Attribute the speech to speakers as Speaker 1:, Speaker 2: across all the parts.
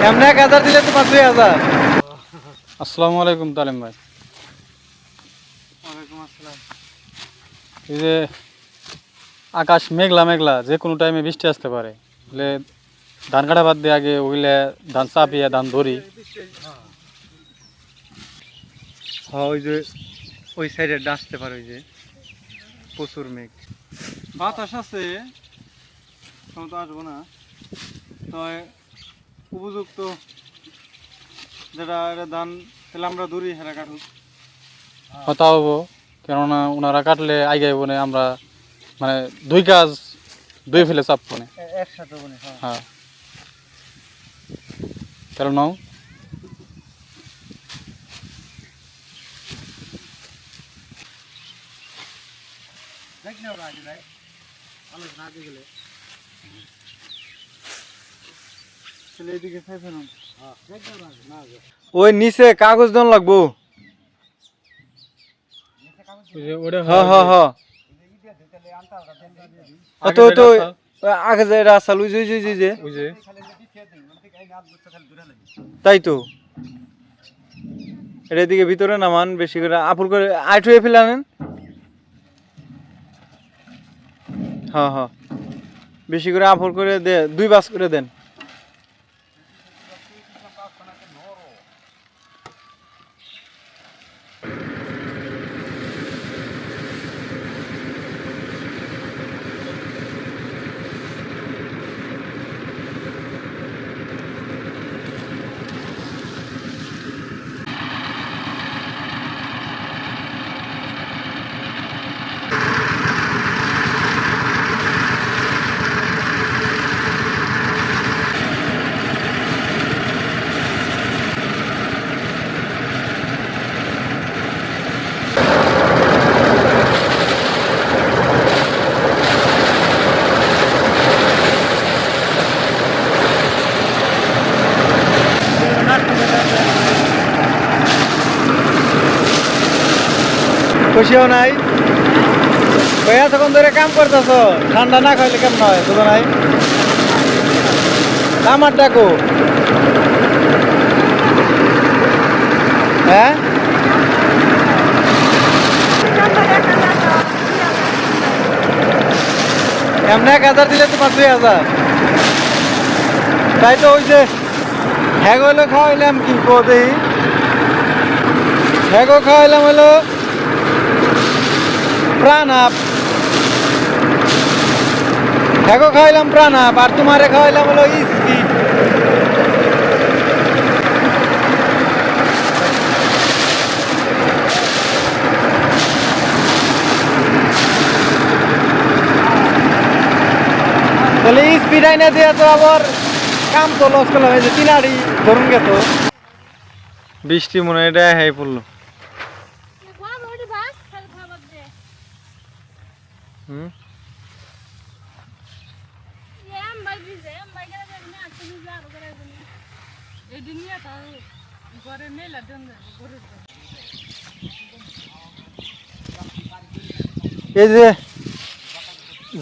Speaker 1: এমনি 1000 দিলে তোমার 2000।
Speaker 2: আসসালামু আলাইকুম তালিম ভাই।
Speaker 1: ওয়ালাইকুম আসসালাম।
Speaker 2: এই যে আকাশ মেঘলা মেঘলা, যে কোনো টাইমে বৃষ্টি আসতে পারে, বলে ধান কাটা বাদ দিয়ে আগে ওইলে ধান চাপিয়ে ধান ধরি।
Speaker 1: হ্যাঁ ওই যে ওই সাইডে আসতে পারে, ওই যে প্রচুর মেঘ। বাতাস আছে, তো আসবো না। তো উপযুক্ত যেটা ধান তাহলে আমরা ধরি হেরা কাটুক।
Speaker 2: হতা হবো, কেননা ওনারা কাটলে আগে বনে আমরা মানে দুই কাজ দুই ফেলে চাপ বনে।
Speaker 1: একসাথে বনে।
Speaker 2: হ্যাঁ, তাহলে নাও।
Speaker 1: ওই নিচে কাগজ দন লাগবো। হ্যাঁ হ্যাঁ হ্যাঁ, আগে যে রাস্তা লুই যে তাই তো এটা দিকে ভিতরে নামান, বেশি করে আপুর করে আইট হয়ে ফেলে আনেন। হ্যাঁ হ্যাঁ, বেশি করে আফর করে দে, 2 বাস করে দেন। খুশিও নাই ভাই, এতক্ষণ ধরে কাম করতেছ, ঠান্ডা না খাইলে কেমন হয় বুঝো নাই? আমার ডাকো। হ্যাঁ, এমনি 1000 দিলে তোমার 2000। তাই তো ওই যে হ্যাগো হলো খাওয়াইলাম, কি কদেই হ্যাগো খাওয়াইলাম হলো প্রাণ আপ, হ্যাগো খাওয়াইলাম প্রাণ আপ, আর তোমারে খাওয়াইলাম হলো স্পিড। তাহলে স্পিড আইনা দিয়ে তো আবার কাম তো লস করলাম। এই যে 3 আড়ি ধরুন গে তো বৃষ্টি মনে হয় এটা হ্যাঁ পড়লো। হুম, এই যে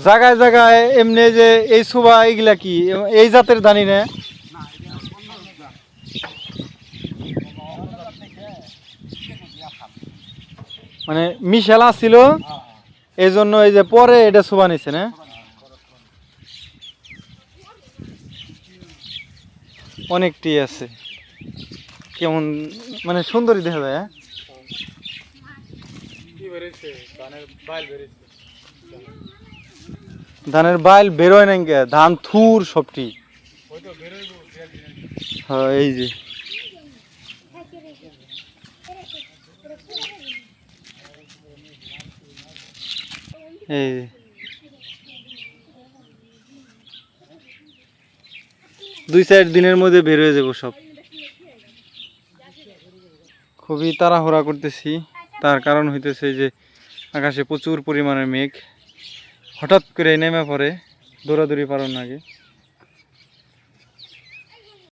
Speaker 1: জায়গায় জায়গায় এমনি যে এই সুবা এইগুলা কি এই জাতের ধানি না? মানে মিশালা ছিল, এই জন্য এই যে পরে এটা সুবা নিছে না? অনেকটি আছে, কেমন মানে সুন্দরী দেখা যায়। ধানের বাইল বেরোয় না, ধান থুর সবটি। হ্যাঁ, এই যে এই যে 2-4 দিনের মধ্যে বের হয়ে যাবো সব। খুবই তাড়াহুড়া করতেছি, তার কারণ হইতেছে যে আকাশে প্রচুর পরিমাণের মেঘ, হঠাৎ করে নেমে পড়ে, দৌড়াদৌড়ি পারো না আগে।